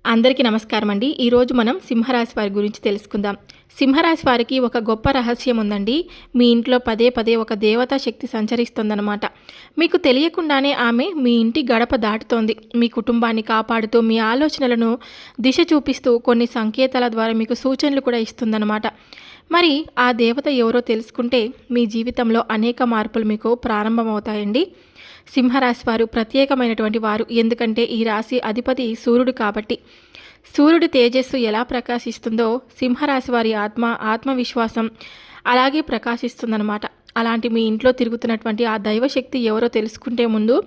అందరికీ నమస్కారం అండి. ఈరోజు మనం సింహరాశి వారి గురించి తెలుసుకుందాం. సింహరాశి వారికి ఒక గొప్ప రహస్యం ఉందండి. మీ ఇంట్లో పదే పదే ఒక దేవతా శక్తి సంచరిస్తుందన్నమాట. మీకు తెలియకుండానే ఆమె మీ ఇంటి గడప దాటుతోంది. మీ కుటుంబాన్ని కాపాడుతూ, మీ ఆలోచనలను దిశ చూపిస్తూ కొన్ని సంకేతాల ద్వారా మీకు సూచనలు కూడా ఇస్తుందన్నమాట. మరి ఆ దేవత ఎవరో తెలుసుకుంటే మీ జీవితంలో అనేక మార్పులు మీకు ప్రారంభమవుతాయండి. సింహరాశి వారు ప్రత్యేకమైనటువంటి వారు. ఎందుకంటే ఈ రాశి అధిపతి సూర్యుడు కాబట్టి. సూర్యుడి తేజస్సు ఎలా ప్రకాశిస్తుందో సింహరాశి వారి ఆత్మవిశ్వాసం అలాగే ప్రకాశిస్తుందన్నమాట. అలాంటి మీ ఇంట్లో తిరుగుతున్నటువంటి ఆ దైవశక్తి ఎవరో తెలుసుకుంటే ముందు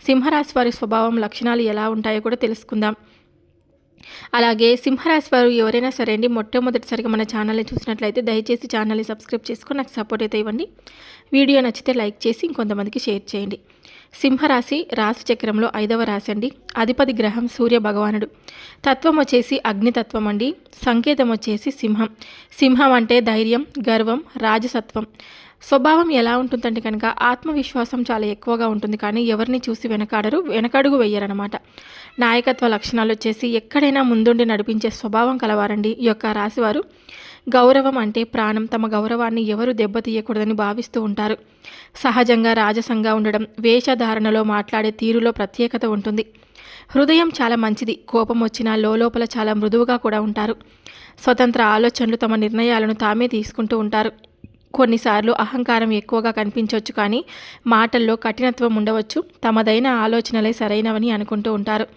సింహరాశి వారి స్వభావం లక్షణాలు ఎలా ఉంటాయో కూడా తెలుసుకుందాం. అలాగే సింహరాశి వారు ఎవరైనా సరే అండి మొట్టమొదటిసారిగా మన ఛానల్ని చూసినట్లయితే దయచేసి ఛానల్ని సబ్స్క్రైబ్ చేసుకొని నాకు సపోర్ట్ అయితే ఇవ్వండి. వీడియో నచ్చితే లైక్ చేసి ఇంకొంతమందికి షేర్ చేయండి. సింహరాశి రాశి చక్రంలో 5వ రాశి అండి. అధిపతి గ్రహం సూర్య భగవానుడు. తత్వం వచ్చేసి అగ్నితత్వం అండి. సంకేతం వచ్చేసి సింహం. సింహం అంటే ధైర్యం, గర్వం, రాజసత్వం. స్వభావం ఎలా ఉంటుందంటే కనుక ఆత్మవిశ్వాసం చాలా ఎక్కువగా ఉంటుంది, కానీ ఎవరిని చూసి వెనకడుగు వేయరనమాట. నాయకత్వ లక్షణాలు వచ్చేసి ఎక్కడైనా ముందుండి నడిపించే స్వభావం కలవారండి ఈ యొక్క రాశివారు. గౌరవం అంటే ప్రాణం. తమ గౌరవాన్ని ఎవరు దెబ్బతీయకూడదని భావిస్తూ ఉంటారు. సహజంగా రాజసంగా ఉండడం, వేషధారణలో మాట్లాడే తీరులో ప్రత్యేకత ఉంటుంది. హృదయం చాలా మంచిది. కోపం వచ్చినా లోపల చాలా మృదువుగా కూడా ఉంటారు. స్వతంత్ర ఆలోచనలు, తమ నిర్ణయాలను తామే తీసుకుంటూ ఉంటారు. కొన్నిసార్లు అహంకారం ఎక్కువగా కనిపించవచ్చు, కానీ మాటల్లో కఠినత్వం ఉండవచ్చు. తమదైన ఆలోచనలే సరైనవని అనుకుంటూ ఉంటారు.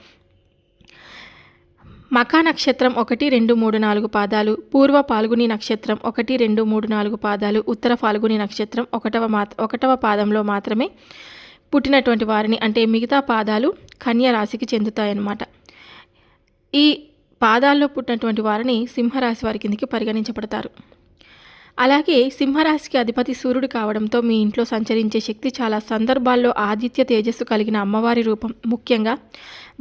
మఖా నక్షత్రం 1, 2, 3, 4 పాదాలు, పూర్వ పాల్గుని నక్షత్రం 1, 2, 3, 4 పాదాలు, ఉత్తర పాల్గుని నక్షత్రం 1వ పాదంలో మాత్రమే పుట్టినటువంటి వారిని, అంటే మిగతా పాదాలు కన్య రాశికి చెందుతాయన్నమాట. ఈ పాదాల్లో పుట్టినటువంటి వారిని సింహరాశి వారి కిందకి పరిగణించబడతారు. అలాగే సింహరాశికి అధిపతి సూర్యుడు కావడంతో మీ ఇంట్లో సంచరించే శక్తి చాలా సందర్భాల్లో ఆదిత్య తేజస్సు కలిగిన అమ్మవారి రూపం. ముఖ్యంగా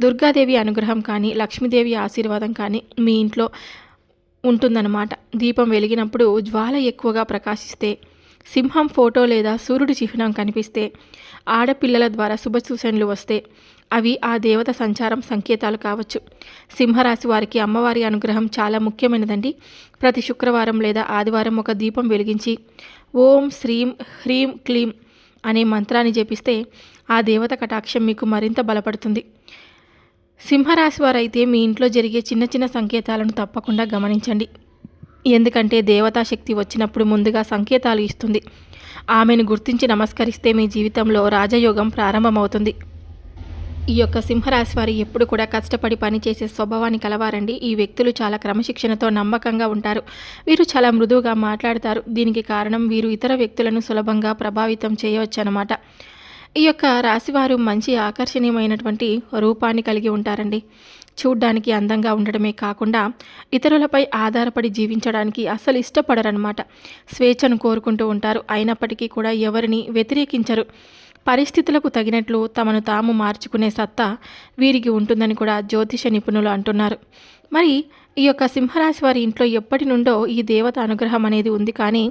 దుర్గాదేవి అనుగ్రహం కానీ, లక్ష్మీదేవి ఆశీర్వాదం కానీ మీ ఇంట్లో ఉంటుందన్నమాట. దీపం వెలిగినప్పుడు జ్వాల ఎక్కువగా ప్రకాశిస్తే, సింహం ఫోటో లేదా సూర్యుడి చిహ్నం కనిపిస్తే, ఆడపిల్లల ద్వారా శుభ సూచనలు వస్తే అవి ఆ దేవత సంచారం సంకేతాలు కావచ్చు. సింహరాశి వారికి అమ్మవారి అనుగ్రహం చాలా ముఖ్యమైనదండి. ప్రతి శుక్రవారం లేదా ఆదివారం ఒక దీపం వెలిగించి ఓం శ్రీం హ్రీం క్లీం అనే మంత్రాన్ని జపిస్తే ఆ దేవత కటాక్షం మీకు మరింత బలపడుతుంది. సింహరాశి వారైతే మీ ఇంట్లో జరిగే చిన్న చిన్న సంకేతాలను తప్పకుండా గమనించండి. ఎందుకంటే దేవతా శక్తి వచ్చినప్పుడు ముందుగా సంకేతాలు ఇస్తుంది. ఆమెను గుర్తించి నమస్కరిస్తే మీ జీవితంలో రాజయోగం ప్రారంభమవుతుంది. ఈ యొక్క సింహరాశి వారు ఎప్పుడు కూడా కష్టపడి పనిచేసే స్వభావాన్ని కలవారండి. ఈ వ్యక్తులు చాలా క్రమశిక్షణతో నమ్మకంగా ఉంటారు. వీరు చాలా మృదువుగా మాట్లాడతారు. దీనికి కారణం వీరు ఇతర వ్యక్తులను సులభంగా ప్రభావితం చేయవచ్చు అన్నమాట. ఈ యొక్క రాశివారు మంచి ఆకర్షణీయమైనటువంటి రూపాన్ని కలిగి ఉంటారండి. చూడ్డానికి అందంగా ఉండడమే కాకుండా ఇతరులపై ఆధారపడి జీవించడానికి అస్సలు ఇష్టపడరనమాట. స్వేచ్ఛను కోరుకుంటూ ఉంటారు. అయినప్పటికీ కూడా ఎవరిని వ్యతిరేకించరు. పరిస్థితులకు తగినట్లు తమను తాము మార్చుకునే సత్తా వీరికి ఉంటుందని కూడా జ్యోతిష నిపుణులు అంటున్నారు. మరి ఈ యొక్క సింహరాశి వారి ఇంట్లో ఎప్పటి నుండో ఈ దేవత అనుగ్రహం అనేది ఉంది, కానీ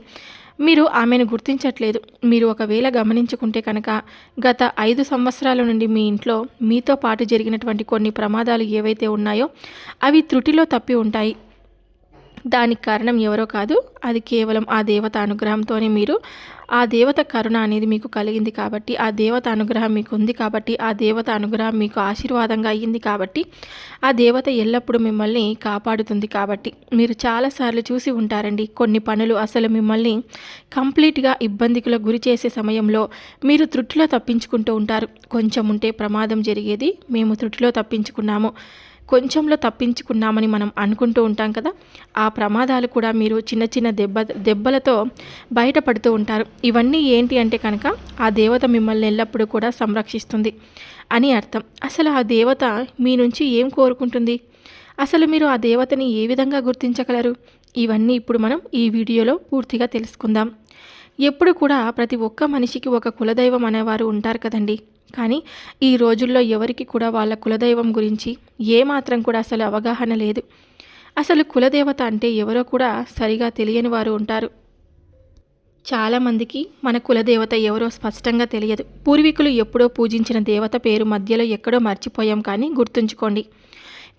మీరు ఆమెను గుర్తించట్లేదు. మీరు ఒకవేళ గమనించుకుంటే కనుక గత 5 సంవత్సరాల నుండి మీ ఇంట్లో మీతో పాటు జరిగినటువంటి కొన్ని ప్రమాదాలు ఏవైతే ఉన్నాయో అవి త్రుటిలో తప్పి ఉంటాయి. దానికి కారణం ఎవరో కాదు, అది కేవలం ఆ దేవత అనుగ్రహంతోనే మీరు ఆ దేవత కరుణ అనేది మీకు కలిగింది కాబట్టి, ఆ దేవత అనుగ్రహం మీకు ఉంది కాబట్టి, ఆ దేవత అనుగ్రహం మీకు ఆశీర్వాదంగా అయ్యింది కాబట్టి, ఆ దేవత ఎల్లప్పుడూ మిమ్మల్ని కాపాడుతుంది కాబట్టి. మీరు చాలాసార్లు చూసి ఉంటారండి, కొన్ని పనులు అసలు మిమ్మల్ని కంప్లీట్గా ఇబ్బందికులకు గురి చేసే సమయంలో మీరు త్రుటిలో తప్పించుకుంటూ ఉంటారు. కొంచెం ఉంటే ప్రమాదం జరిగేది, మేము త్రుటిలో తప్పించుకున్నాము, కొంచెంలో తప్పించుకున్నామని మనం అనుకుంటూ ఉంటాం కదా. ఆ ప్రమాదాలు కూడా మీరు చిన్న చిన్న దెబ్బలతో బయటపడుతూ ఉంటారు. ఇవన్నీ ఏంటి అంటే కనుక ఆ దేవత మిమ్మల్ని ఎల్లప్పుడూ కూడా సంరక్షిస్తుంది అని అర్థం. అసలు ఆ దేవత మీ నుంచి ఏం కోరుకుంటుంది? అసలు మీరు ఆ దేవతని ఏ విధంగా గుర్తించగలరు? ఇవన్నీ ఇప్పుడు మనం ఈ వీడియోలో పూర్తిగా తెలుసుకుందాం. ఎప్పుడు కూడా ప్రతి ఒక్క మనిషికి ఒక కులదైవం అనేవారు ఉంటారు కదండి. కానీ ఈ రోజుల్లో ఎవరికి కూడా వాళ్ళ కులదైవం గురించి ఏమాత్రం కూడా అసలు అవగాహన లేదు. అసలు కులదేవత అంటే ఎవరో కూడా సరిగా తెలియని వారు ఉంటారు. చాలామందికి మన కులదేవత ఎవరో స్పష్టంగా తెలియదు. పూర్వీకులు ఎప్పుడో పూజించిన దేవత పేరు మధ్యలో ఎక్కడో మర్చిపోయాం, కానీ గుర్తుంచుకోండి.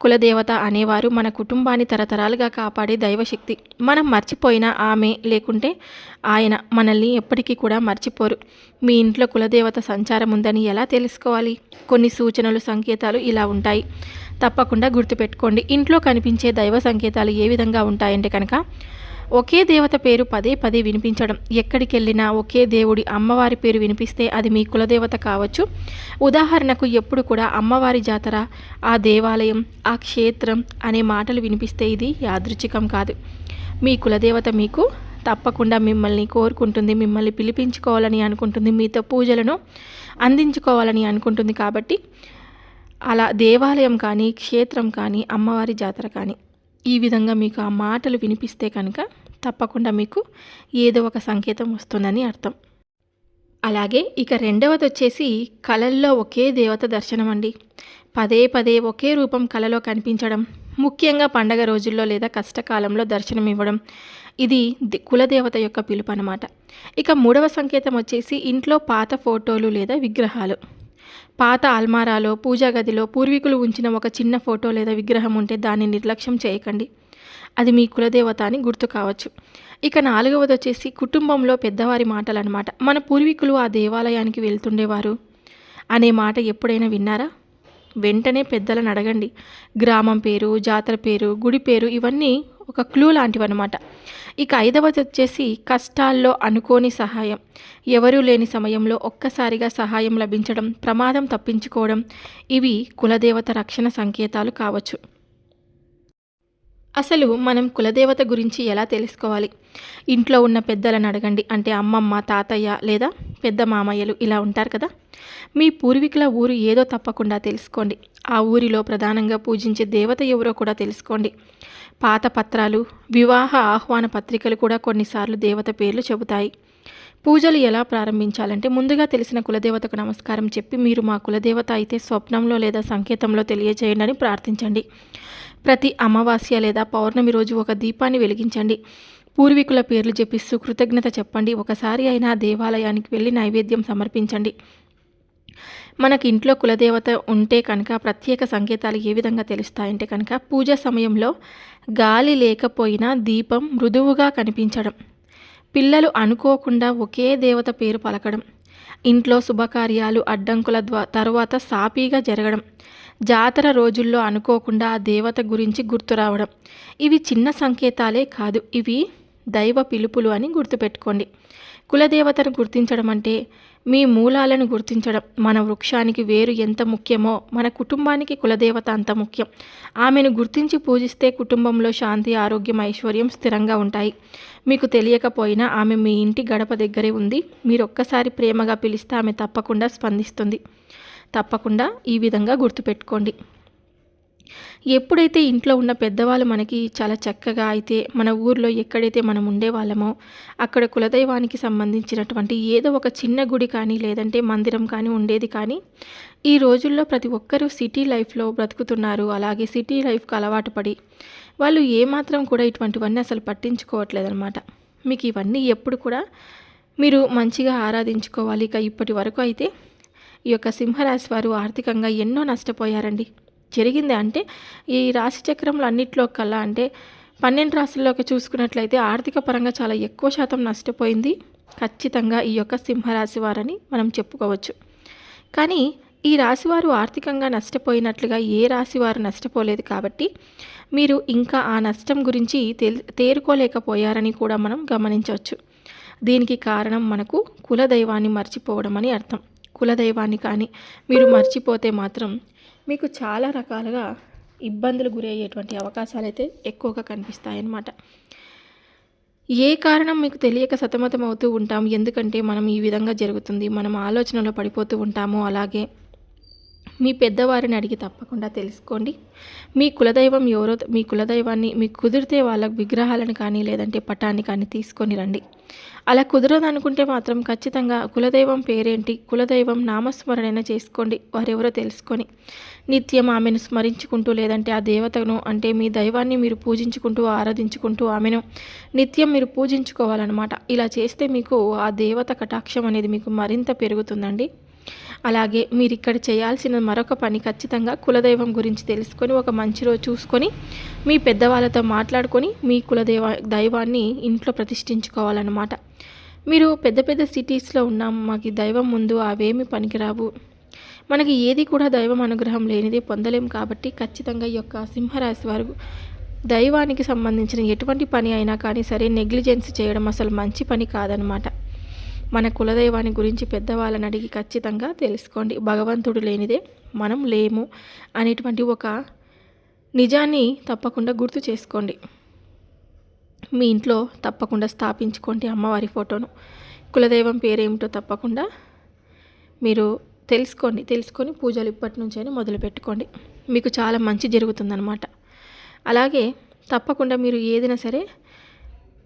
కులదేవత అనేవారు మన కుటుంబాన్ని తరతరాలుగా కాపాడే దైవశక్తి. మనం మర్చిపోయిన ఆమె లేకుంటే ఆయన మనల్ని ఎప్పటికీ కూడా మర్చిపోరు. మీ ఇంట్లో కులదేవత సంచారం ఉందని ఎలా తెలుసుకోవాలి? కొన్ని సూచనలు, సంకేతాలు ఇలా ఉంటాయి. తప్పకుండా గుర్తుపెట్టుకోండి. ఇంట్లో కనిపించే దైవ సంకేతాలు ఏ విధంగా ఉంటాయంటే కనుక, ఒకే దేవత పేరు పదే పదే వినిపించడం. ఎక్కడికి వెళ్ళినా ఒకే దేవుడి అమ్మవారి పేరు వినిపిస్తే అది మీ కులదేవత కావచ్చు. ఉదాహరణకు ఎప్పుడు కూడా అమ్మవారి జాతర, ఆ దేవాలయం, ఆ క్షేత్రం అనే మాటలు వినిపిస్తే ఇది యాదృచ్ఛికం కాదు. మీ కులదేవత మీకు తప్పకుండా మిమ్మల్ని కోరుకుంటుంది, మిమ్మల్ని పిలిపించుకోవాలని అనుకుంటుంది, మీతో పూజలను అందించుకోవాలని అనుకుంటుంది. కాబట్టి అలా దేవాలయం కానీ, క్షేత్రం కానీ, అమ్మవారి జాతర కానీ ఈ విధంగా మీకు ఆ మాటలు వినిపిస్తే కనుక తప్పకుండా మీకు ఏదో ఒక సంకేతం వస్తుందని అర్థం. అలాగే ఇక రెండవది వచ్చేసి కళల్లో ఒకే దేవత దర్శనం అండి. పదే పదే ఒకే రూపం కళలో కనిపించడం, ముఖ్యంగా పండగ రోజుల్లో లేదా కష్టకాలంలో దర్శనం ఇవ్వడం, ఇది కులదేవత యొక్క పిలుపు అన్నమాట. ఇక మూడవ సంకేతం వచ్చేసి ఇంట్లో పాత ఫోటోలు లేదా విగ్రహాలు. పాత అల్మారాలో, పూజా గదిలో పూర్వీకులు ఉంచిన ఒక చిన్న ఫోటో లేదా విగ్రహం ఉంటే దాన్ని నిర్లక్ష్యం చేయకండి. అది మీ కులదేవత అని గుర్తు కావచ్చు. ఇక నాలుగవది వచ్చేసి కుటుంబంలో పెద్దవారి మాటలు అనమాట. మన పూర్వీకులు ఆ దేవాలయానికి వెళ్తుండేవారు అనే మాట ఎప్పుడైనా విన్నారా? వెంటనే పెద్దలను అడగండి. గ్రామం పేరు, జాతర పేరు, గుడి పేరు ఇవన్నీ ఒక క్లూ లాంటివి అనమాట. ఇక ఐదవది వచ్చేసి కష్టాల్లో అనుకోని సహాయం. ఎవరూ లేని సమయంలో ఒక్కసారిగా సహాయం లభించడం, ప్రమాదం తప్పించుకోవడం, ఇవి కులదేవత రక్షణ సంకేతాలు కావచ్చు. అసలు మనం కులదేవత గురించి ఎలా తెలుసుకోవాలి? ఇంట్లో ఉన్న పెద్దలను అడగండి. అంటే అమ్మమ్మ, తాతయ్య లేదా పెద్ద మామయ్యలు ఇలా ఉంటారు కదా. మీ పూర్వీకుల ఊరు ఏదో తప్పకుండా తెలుసుకోండి. ఆ ఊరిలో ప్రధానంగా పూజించే దేవత ఎవరో కూడా తెలుసుకోండి. పాత పత్రాలు, వివాహ ఆహ్వాన పత్రికలు కూడా కొన్నిసార్లు దేవత పేర్లు చెబుతాయి. పూజలు ఎలా ప్రారంభించాలంటే ముందుగా తెలిసిన కులదేవతకు నమస్కారం చెప్పి, మీరు మా కులదేవత అయితే స్వప్నంలో లేదా సంకేతంలో తెలియజేయండి అని ప్రార్థించండి. ప్రతి అమావాస్య లేదా పౌర్ణమి రోజు ఒక దీపాన్ని వెలిగించండి. పూర్వీకుల పేర్లు చెప్పిస్తూ కృతజ్ఞత చెప్పండి. ఒకసారి అయినా దేవాలయానికి వెళ్ళి నైవేద్యం సమర్పించండి. మనకి ఇంట్లో కులదేవత ఉంటే కనుక ప్రత్యేక సంకేతాలు ఏ విధంగా తెలుస్తాయంటే కనుక, పూజ సమయంలో గాలి లేకపోయినా దీపం మృదువుగా కనిపించడం, పిల్లలు అనుకోకుండా ఒకే దేవత పేరు పలకడం, ఇంట్లో శుభకార్యాలు అడ్డంకుల తరువాత సాపీగా జరగడం, జాతర రోజుల్లో అనుకోకుండా ఆ దేవత గురించి గుర్తు రావడం, ఇవి చిన్న సంకేతాలే కాదు, ఇవి దైవ పిలుపులు అని గుర్తుపెట్టుకోండి. కులదేవతను గుర్తించడం అంటే మీ మూలాలను గుర్తించడం. మన వృక్షానికి వేరు ఎంత ముఖ్యమో మన కుటుంబానికి కులదేవత అంత ముఖ్యం. ఆమెను గుర్తించి పూజిస్తే కుటుంబంలో శాంతి, ఆరోగ్యం, ఐశ్వర్యం స్థిరంగా ఉంటాయి. మీకు తెలియకపోయినా ఆమె మీ ఇంటి గడప దగ్గరే ఉంది. మీరు ఒక్కసారి ప్రేమగా పిలిస్తే ఆమె తప్పకుండా స్పందిస్తుంది. తప్పకుండా ఈ విధంగా గుర్తుపెట్టుకోండి. ఎప్పుడైతే ఇంట్లో ఉన్న పెద్దవాళ్ళు మనకి చాలా చక్కగా అయితే, మన ఊర్లో ఎక్కడైతే మనం ఉండేవాళ్ళమో అక్కడ కులదైవానికి సంబంధించినటువంటి ఏదో ఒక చిన్న గుడి కానీ లేదంటే మందిరం కానీ ఉండేది. కానీ ఈ రోజుల్లో ప్రతి ఒక్కరూ సిటీ లైఫ్లో బ్రతుకుతున్నారు. అలాగే సిటీ లైఫ్కి అలవాటు పడి వాళ్ళు ఏమాత్రం కూడా ఇటువంటివన్నీ అసలు పట్టించుకోవట్లేదన్నమాట. మీకు ఇవన్నీ ఎప్పుడు కూడా మీరు మంచిగా ఆరాధించుకోవాలి. ఇక ఇప్పటి వరకు అయితే ఈ యొక్క సింహరాశి వారు ఆర్థికంగా ఎన్నో నష్టపోయారండి. జరిగింది అంటే ఈ రాశి చక్రంలో అన్నిట్లో కల్లా అంటే 12 రాశుల్లోకి చూసుకున్నట్లయితే ఆర్థిక పరంగా చాలా ఎక్కువ శాతం నష్టపోయింది ఖచ్చితంగా ఈ యొక్క సింహరాశి వారని మనం చెప్పుకోవచ్చు. కానీ ఈ రాశివారు ఆర్థికంగా నష్టపోయినట్లుగా ఏ రాశివారు నష్టపోలేదు. కాబట్టి మీరు ఇంకా ఆ నష్టం గురించి తేరుకోలేకపోయారని కూడా మనం గమనించవచ్చు. దీనికి కారణం మనకు కులదైవాన్ని మర్చిపోవడం అని అర్థం. కులదైవాన్ని కానీ మీరు మర్చిపోతే మాత్రం మీకు చాలా రకాలుగా ఇబ్బందులు గురయ్యేటువంటి అవకాశాలు అయితే ఎక్కువగా కనిపిస్తాయన్నమాట. ఏ కారణం మీకు తెలియక సతమతం అవుతూ ఉంటాం. ఎందుకంటే మనం ఈ విధంగా జరుగుతుంది, మనం ఆలోచనలో పడిపోతూ ఉంటాము. అలాగే మీ పెద్దవారిని అడిగి తప్పకుండా తెలుసుకోండి. మీ కులదైవం ఎవరో, మీ కులదైవాన్ని మీకు కుదిరితే వాళ్ళ విగ్రహాలను కానీ లేదంటే పటాన్ని కానీ తీసుకొని రండి. అలా కుదరదు అనుకుంటే మాత్రం ఖచ్చితంగా కులదైవం పేరేంటి, కులదైవం నామస్మరణైనా చేసుకోండి. వారెవరో తెలుసుకొని నిత్యం ఆమెను స్మరించుకుంటూ లేదంటే ఆ దేవతను అంటే మీ దైవాన్ని మీరు పూజించుకుంటూ ఆరాధించుకుంటూ ఆమెను నిత్యం మీరు పూజించుకోవాలన్నమాట. ఇలా చేస్తే మీకు ఆ దేవత కటాక్షం అనేది మీకు మరింత పెరుగుతుందండి. అలాగే మీరు ఇక్కడ చేయాల్సిన మరొక పని ఖచ్చితంగా కులదైవం గురించి తెలుసుకొని ఒక మంచి రోజు చూసుకొని మీ పెద్దవాళ్ళతో మాట్లాడుకొని మీ దైవాన్ని ఇంట్లో ప్రతిష్ఠించుకోవాలన్నమాట. మీరు పెద్ద పెద్ద సిటీస్లో ఉన్నాం, మాకు దైవం ముందు అవేమి పనికిరావు, మనకి ఏది కూడా దైవం అనుగ్రహం లేనిదే పొందలేం కాబట్టి ఖచ్చితంగా ఈ యొక్క సింహరాశి వారు దైవానికి సంబంధించిన ఎటువంటి పని అయినా కానీ సరే నెగ్లిజెన్స్ చేయడం అసలు మంచి పని కాదనమాట. మన కులదైవాన్ని గురించి పెద్దవాళ్ళని అడిగి ఖచ్చితంగా తెలుసుకోండి. భగవంతుడు లేనిదే మనం లేము అనేటువంటి ఒక నిజాన్ని తప్పకుండా గుర్తు చేసుకోండి. మీ ఇంట్లో తప్పకుండా స్థాపించుకోండి అమ్మవారి ఫోటోను. కులదైవం పేరేమిటో తప్పకుండా మీరు తెలుసుకొని పూజలు ఇప్పటి నుంచైనా మొదలు పెట్టుకోండి. మీకు చాలా మంచి జరుగుతుందన్నమాట. అలాగే తప్పకుండా మీరు ఏదైనా సరే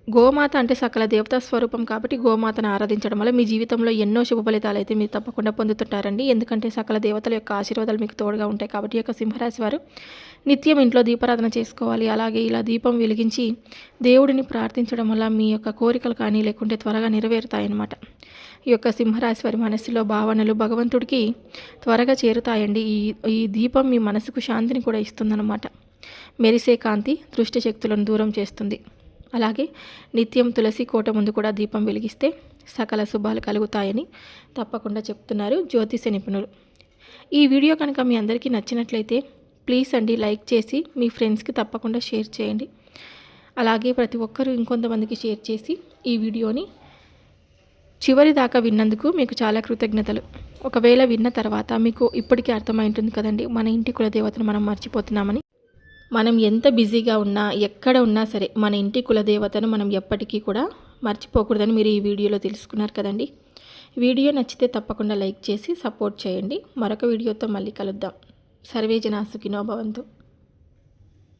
గోమాత అంటే సకల దేవతా స్వరూపం కాబట్టి గోమాతను ఆరాధించడం వల్ల మీ జీవితంలో ఎన్నో శుభ ఫలితాలు అయితే మీరు తప్పకుండా పొందుతుంటారండి. ఎందుకంటే సకల దేవతల యొక్క ఆశీర్వాదాలు మీకు తోడుగా ఉంటాయి కాబట్టి ఈ యొక్క సింహరాశి వారు నిత్యం ఇంట్లో దీపారాధన చేసుకోవాలి. అలాగే ఇలా దీపం వెలిగించి దేవుడిని ప్రార్థించడం వల్ల మీ యొక్క కోరికలు కానీ లేకుంటే త్వరగా నెరవేరుతాయన్నమాట. ఈ యొక్క సింహరాశి వారి మనస్సులో భావనలు భగవంతుడికి త్వరగా చేరుతాయండి. ఈ దీపం మీ మనసుకు శాంతిని కూడా ఇస్తుందన్నమాట. మెరిసే కాంతి దృష్టి శక్తులను దూరం చేస్తుంది. అలాగే నిత్యం తులసి కోట ముందు కూడా దీపం వెలిగిస్తే సకల శుభాలు కలుగుతాయని తప్పకుండా చెప్తున్నారు జ్యోతిష నిపుణులు. ఈ వీడియో కనుక మీ అందరికీ నచ్చినట్లయితే ప్లీజ్ అండి లైక్ చేసి మీ ఫ్రెండ్స్కి తప్పకుండా షేర్ చేయండి. అలాగే ప్రతి ఒక్కరూ ఇంకొంతమందికి షేర్ చేసి ఈ వీడియోని చివరి దాకా విన్నందుకు మీకు చాలా కృతజ్ఞతలు. ఒకవేళ విన్న తర్వాత మీకు ఇప్పటికీ అర్థమై ఉంటుంది కదండి, మన ఇంటి కులదేవతను మనం మర్చిపోతున్నామని. మనం ఎంత బిజీగా ఉన్నా ఎక్కడ ఉన్నా సరే మన ఇంటి కులదేవతను మనం ఎప్పటికీ కూడా మర్చిపోకూడదని మీరు ఈ వీడియోలో తెలుసుకున్నారు కదండి. వీడియో నచ్చితే తప్పకుండా లైక్ చేసి సపోర్ట్ చేయండి. మరొక వీడియోతో మళ్ళీ కలుద్దాం. సర్వే జనా సుఖినో భవంతు.